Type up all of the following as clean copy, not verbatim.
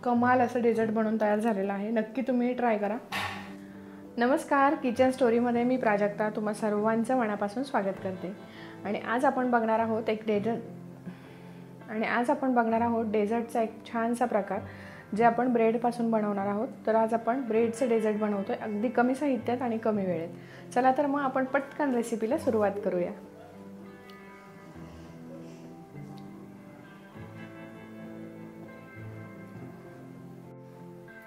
कमाल असं डेझर्ट बनवून तयार झालेलं आहे. नक्की तुम्ही ट्राय करा. नमस्कार, किचन स्टोरीमध्ये मी प्राजक्ता तुम्हा सर्वांचं मनापासून स्वागत करते. आणि आज आपण बघणार आहोत डेझर्टचा एक छानसा प्रकार जे आपण ब्रेडपासून बनवणार आहोत. तर आज आपण ब्रेडचं डेझर्ट बनवतोय अगदी कमी साहित्यात आणि कमी वेळेत. चला तर मग आपण पटकन रेसिपीला सुरुवात करूया.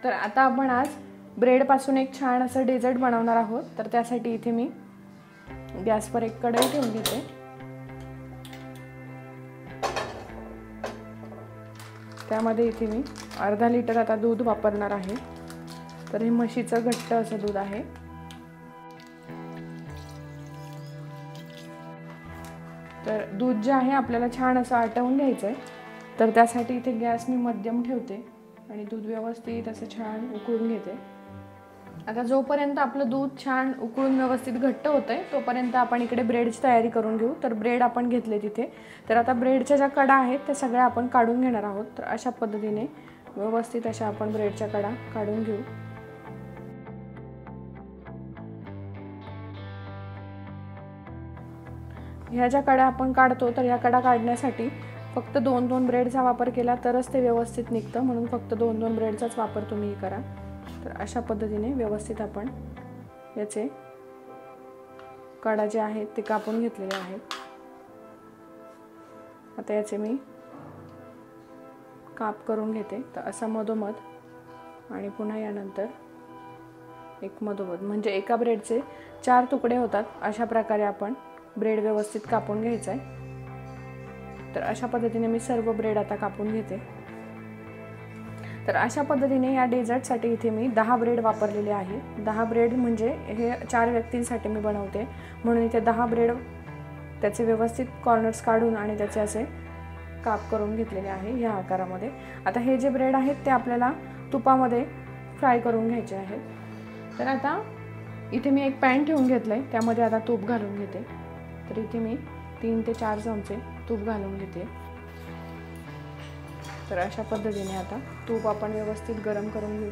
तर आता आपण आज ब्रेडपासून एक छान असं डेझर्ट बनवणार आहोत. तर त्यासाठी इथे मी गॅसवर एक कढई ठेवून घेते. त्यामध्ये इथे मी अर्धा लिटर आता दूध वापरणार आहे. तर हे म्हशीचं घट्ट असं दूध आहे. तर दूध जे आहे आपल्याला छान असं आटवून घ्यायचं आहे. तर त्यासाठी इथे गॅस मी मध्यम ठेवते आणि दूध व्यवस्थित असं छान उकळून घेते. आता जोपर्यंत आपलं दूध छान उकळून व्यवस्थित घट्ट होतंय तोपर्यंत आपण इकडे ब्रेडची तयारी करून घेऊ. तर ब्रेड आपण घेतले तिथे. तर आता ब्रेडच्या ज्या कडा आहेत त्या सगळ्या आपण काढून घेणार आहोत. तर अशा पद्धतीने व्यवस्थित अशा आपण ब्रेडच्या कडा काढून घेऊ. ह्या ज्या कडा आपण काढतो तर ह्या कडा काढण्यासाठी फक्त 2 ब्रेडचा वापर केला तरच ते व्यवस्थित निघतं. म्हणून फक्त 2 ब्रेडचाच वापर तुम्ही करा. तर अशा पद्धतीने व्यवस्थित आपण याचे कडा जे आहेत ते कापून घेतलेले आहेत. आता याचे मी काप करून घेते. तर असा मधोमध आणि पुन्हा यानंतर एक मधोमध म्हणजे एका ब्रेडचे 4 तुकडे होतात. अशा प्रकारे आपण ब्रेड व्यवस्थित कापून घ्यायचा आहे. तर अशा पद्धतीने मी सर्व ब्रेड आता कापून घेते. तर अशा पद्धतीने या डेझर्टसाठी इथे मी 10 ब्रेड वापरलेले आहे. 10 ब्रेड म्हणजे हे 4 व्यक्तींसाठी मी बनवते म्हणून इथे 10 ब्रेड त्याचे व्यवस्थित कॉर्नर्स काढून आणि त्याचे असे काप करून घेतलेले आहे ह्या आकारामध्ये. आता हे जे ब्रेड आहेत ते आपल्याला तुपामध्ये फ्राय करून घ्यायचे आहेत. तर आता इथे मी एक पॅन ठेवून घेतलंय. त्यामध्ये आता तूप घालून घेते. तर इथे मी 3 ते 4 चमचे तूप घालून घेते. तर अशा पद्धतीने आता तूप आपण व्यवस्थित गरम करून घेऊ.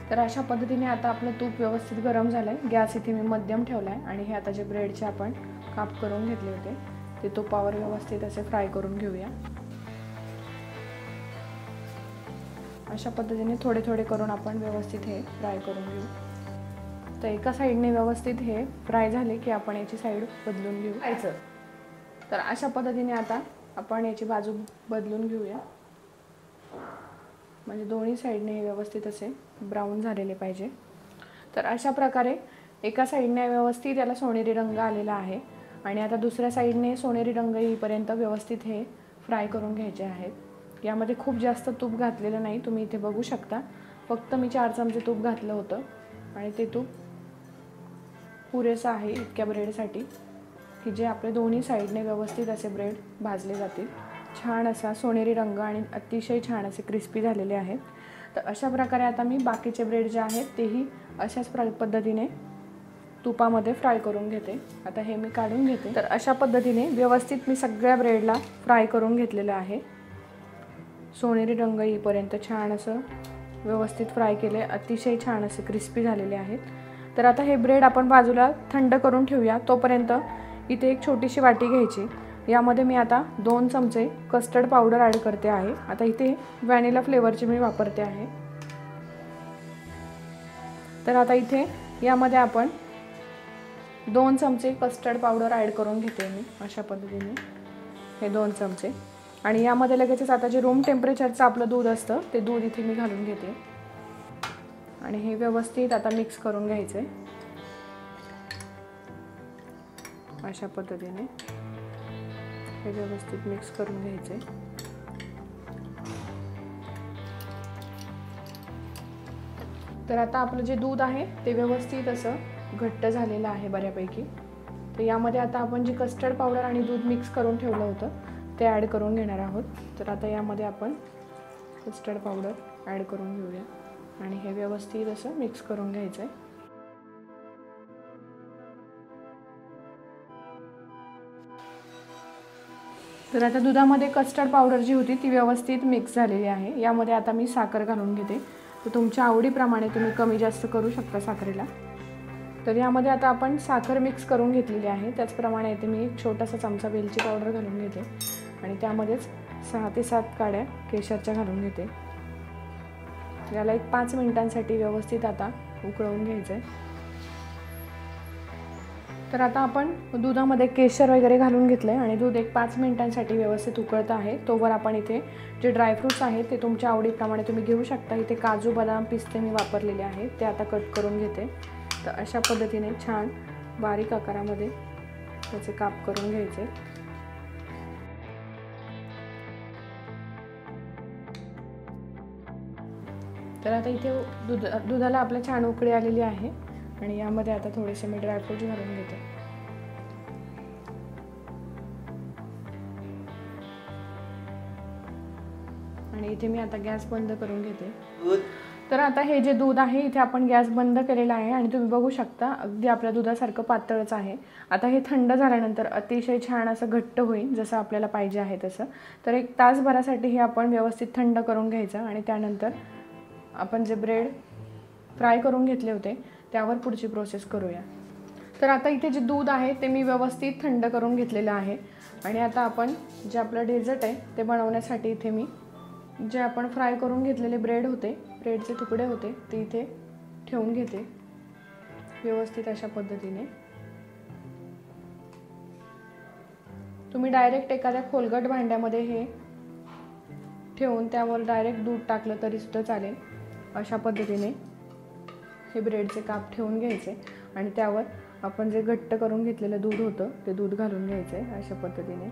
तर अशा पद्धतीने आता आपलं तूप व्यवस्थित गरम झालंय. गॅस इथे मी मध्यम ठेवलाय आणि हे आता जे ब्रेडचे आपण काप करून घेतले होते ते तुपावर व्यवस्थित असे फ्राय करून घेऊया. अशा पद्धतीने थोडे थोडे करून आपण व्यवस्थित हे फ्राय करून घेऊ. तर एका साईडने व्यवस्थित हे फ्राय झाले की आपण याची साईड बदलून घेऊ. तर अशा पद्धतीने आता आपण याची बाजू बदलून घेऊया. म्हणजे दोन्ही साईडने व्यवस्थित असे ब्राऊन झालेले पाहिजे. तर अशा प्रकारे एका साईडने व्यवस्थित याला सोनेरी रंग आलेला आहे आणि आता दुसऱ्या साईडने सोनेरी रंग येईपर्यंत व्यवस्थित हे फ्राय करून घ्यायचे आहेत. यामध्ये खूप जास्त तूप घातलेलं नाही. तुम्ही इथे बघू शकता. फक्त मी 4 चमचे तूप घातलं होतं आणि ते तूप पुरेसं आहे इतक्या ब्रेडसाठी की जे आपले दोन्ही साईडने व्यवस्थित असे ब्रेड भाजले जातील. छान असा सोनेरी रंग आणि अतिशय छान असे क्रिस्पी झालेले आहेत. तर अशा प्रकारे आता मी बाकीचे ब्रेड जे आहेत तेही अशाच पद्धतीने तुपामध्ये फ्राय करून घेते. आता हे मी काढून घेते. तर अशा पद्धतीने व्यवस्थित मी सगळ्या ब्रेडला फ्राय करून घेतलेलं आहे. सोनेरी रंग येईपर्यंत छान असं व्यवस्थित फ्राय केले. अतिशय छान असे क्रिस्पी झालेले आहेत. तर आता हे ब्रेड आपण बाजूला थंड करून ठेवूया. तोपर्यंत इथे एक छोटीशी वाटी घ्यायची. यामध्ये मी आता 2 चमचे कस्टर्ड पावडर ॲड करते आहे. आता इथे व्हॅनिला फ्लेवरची मी वापरते आहे. तर आता इथे यामध्ये आपण 2 चमचे कस्टर्ड पावडर ॲड करून घेते मी अशा पद्धतीने हे 2 चमचे. आणि यामध्ये लगेचच आता जे रूम टेम्परेचरचं आपलं दूध असतं ते दूध इथे मी घालून घेते आणि हे व्यवस्थित आता मिक्स करून घ्यायचं आहे. अशा पद्धतीने हे व्यवस्थित मिक्स करून घ्यायचे. तर आता आपलं जे दूध आहे ते व्यवस्थित असं घट्ट झालेलं आहे बऱ्यापैकी. तर यामध्ये आता आपण जी कस्टर्ड पावडर आणि दूध मिक्स करून ठेवलं होतं ते ॲड करून घेणार आहोत. तर आता यामध्ये आपण कस्टर्ड पावडर ॲड करून घेऊया आणि हे व्यवस्थित असं मिक्स करून घ्यायचं आहे. तर आता दुधामध्ये कस्टर्ड पावडर जी होती ती व्यवस्थित मिक्स झालेली आहे। यामध्ये आता मी साखर घालून घेते। तर तुमच्या आवडीप्रमाणे तुम्ही कमी जास्त करू शकता साखरेला। तर यामध्ये आता आपण साखर मिक्स करून घेतलेली आहे। त्याचप्रमाणे इथे मी एक छोटासा चमचा वेलची पावडर घालून घेते आणि त्यामध्येच 6 ते 7 काड्या केशरच्या घालून घेते। याला एक 5 मिनिटांसाठी व्यवस्थित आता उकळवून घ्यायचं आहे। तर आता आपण दुधामध्ये केशर वगैरे घालून घेतले आणि दूध एक 5 मिनिटांसाठी व्यवस्थित उकळत आहे। तोवर आपण इथे जे ड्रायफ्रूट्स आहेत ते तुमच्या आवडीप्रमाणे तुम्ही घेऊ शकता। इथे काजू बदाम पिस्ते मी वापरलेले आहेत, ते आता कट करून घेते। तर अशा पद्धतीने छान बारीक आकारामध्ये त्याचे काप करून घ्यायचे। तर आता इथे दुधाला आपल्या छान उकळी आलेली आहे आणि यामध्ये आता थोडेसे मी ड्रायफ्रूट घालून घेते। आणि इथे मी आता गॅस बंद करून घेते। तर आता हे जे दूध आहे इथे आपण गॅस बंद केलेला आहे आणि तुम्ही बघू शकता अगदी आपल्या दुधासारखं पातळच आहे। आता हे थंड झाल्यानंतर अतिशय छान असं घट्ट होईल, जसं आपल्याला पाहिजे आहे तसं। तर एक तासभरासाठी हे आपण व्यवस्थित थंड करून घ्यायचं आणि त्यानंतर आपण जे ब्रेड फ्राय करून घेतले होते त्यावर पुढची प्रोसेस करूया। तर आता इथे जे दूध आहे ते मी व्यवस्थित थंड करून घेतलेलं आहे आणि आता आपण जे आपलं डेझर्ट आहे ते बनवण्यासाठी इथे मी जे आपण फ्राय करून घेतलेले ब्रेडचे तुकडे होते ते इथे ठेवून घेते व्यवस्थित अशा पद्धतीने। तुम्ही डायरेक्ट एखाद्या खोलगट भांड्यामध्ये हे ठेवून त्यावर डायरेक्ट दूध टाकलं तरी सुद्धा चालेल। अशा पद्धतीने हे ब्रेडचे काप ठेवून घ्यायचे आणि त्यावर आपण जे घट्ट करून घेतलेलं दूध होतं ते दूध घालून घ्यायचे अशा पद्धतीने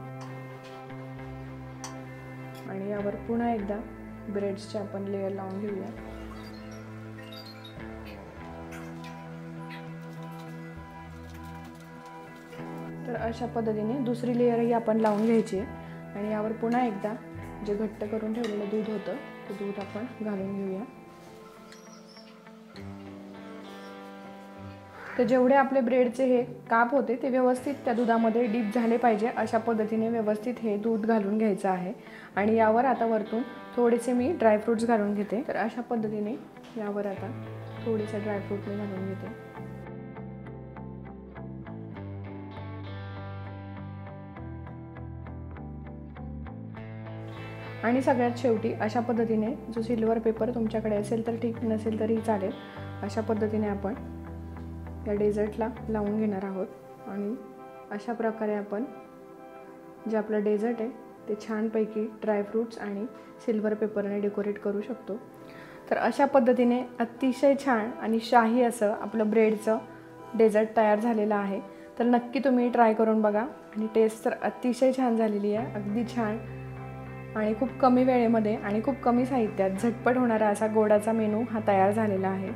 आणि यावर पुन्हा एकदा ब्रेड्सचे आपण लेयर लावून घेऊया। तर अशा पद्धतीने दुसरी लेयरही आपण लावून घ्यायची आणि यावर पुन्हा एकदा जे घट्ट करून ठेवलेलं दूध होतं ते दूध आपण घालून घेऊया। तर जेवढे आपले ब्रेडचे हे काप होते ते व्यवस्थित त्या दुधामध्ये डीप झाले पाहिजे अशा पद्धतीने व्यवस्थित हे दूध घालून घ्यायचं आहे आणि यावर आता वरतून थोडेसे मी ड्रायफ्रूट्स घालून घेते। तर अशा पद्धतीने यावर आता थोडेसे ड्रायफ्रूट मी घालून घेते। आणि सगळ्यात शेवटी अशा पद्धतीने जो सिल्वर पेपर तुमच्याकडे असेल तर ठीक, नसेल तरी चालेल, अशा पद्धतीने आपण या डेझर्टला लावून घेणार आहोत आणि अशा प्रकारे आपण जे आपलं डेझर्ट आहे ते छानपैकी ड्रायफ्रूट्स आणि सिल्वर पेपरने डेकोरेट करू शकतो। तर अशा पद्धतीने अतिशय छान आणि शाही असं आपलं ब्रेडचं डेझर्ट तयार झालेलं आहे। तर नक्की तुम्ही ट्राय करून बघा आणि टेस्ट तर अतिशय छान झालेली आहे, अगदी छान आणि खूप कमी वेळेमध्ये आणि खूप कमी साहित्यात झटपट होणारा असा गोडाचा मेनू हा तयार झालेला आहे।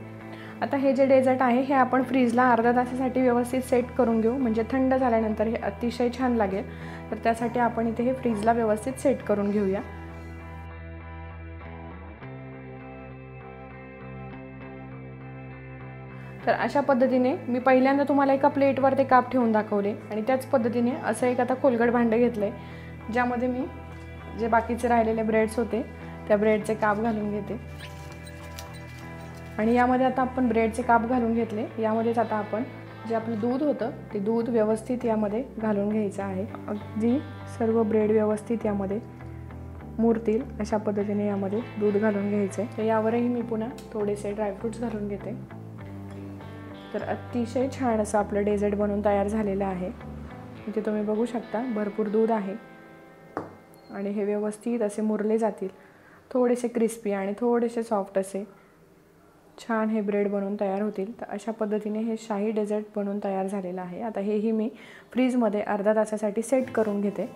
आता हे जे डेझर्ट आहे हे आपण फ्रीजला अर्धा तासासाठी व्यवस्थित सेट करून घेऊ, म्हणजे थंड झाल्यानंतर हे अतिशय छान लागेल। तर त्यासाठी आपण इथे हे फ्रीजला व्यवस्थित सेट करून घेऊया। तर अशा पद्धतीने मी पहिल्यांदा तुम्हाला एका प्लेटवर ते काप ठेवून दाखवले आणि त्याच पद्धतीने असं एक आता खोलगट भांडं घेतलंय ज्यामध्ये मी जे बाकीचे राहिलेले ब्रेड्स होते त्या ब्रेडचे काप घालून घेते आणि यामध्ये आता आपण ब्रेडचे काप घालून घेतले। यामध्येच आता आपण जे आपलं दूध होतं ते दूध व्यवस्थित यामध्ये घालून घ्यायचं आहे। अगदी सर्व ब्रेड व्यवस्थित यामध्ये मुरतील अशा पद्धतीने यामध्ये दूध घालून घ्यायचं आहे। तर यावरही मी पुन्हा थोडेसे ड्रायफ्रूट्स घालून घेते। तर अतिशय छान असं आपलं डेझर्ट बनवून तयार झालेलं आहे। इथे तुम्ही बघू शकता भरपूर दूध आहे आणि हे व्यवस्थित असे मुरले जातील, थोडेसे क्रिस्पी आणि थोडेसे सॉफ्ट असे छान हे ब्रेड बनवून तयार होतील। तर अशा पद्धतीने हे शाही डेझर्ट बनवून तयार झालेलं आहे। आता हेही मी फ्रीजमध्ये अर्धा तासासाठी सेट करून घेते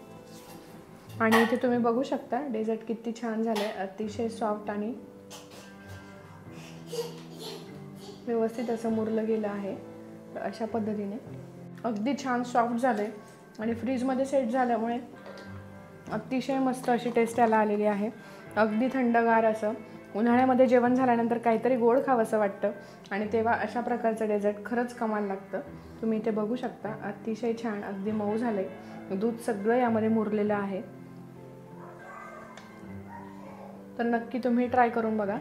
आणि इथे तुम्ही बघू शकता डेझर्ट किती छान झालंय, अतिशय सॉफ्ट आणि व्यवस्थित असं मुरलं गेलं आहे। तर अशा पद्धतीने अगदी छान सॉफ्ट झालंय आणि फ्रीजमध्ये सेट झाल्यामुळे अतिशय मस्त अशी टेस्ट याला आलेली आहे। अगदी थंडगार असं उन्हाळ्यामध्ये जेवण झाल्यानंतर काहीतरी गोड खावंसं वाटतं आणि तेव्हा अशा प्रकारचं डेझर्ट खरंच कमाल लागतं। तुम्ही इथे बघू शकता अतिशय छान अगदी मऊ झालंय दूध सगळं यामध्ये मुरलेलं आहे. तर नक्की तुम्ही ट्राय करून बघा.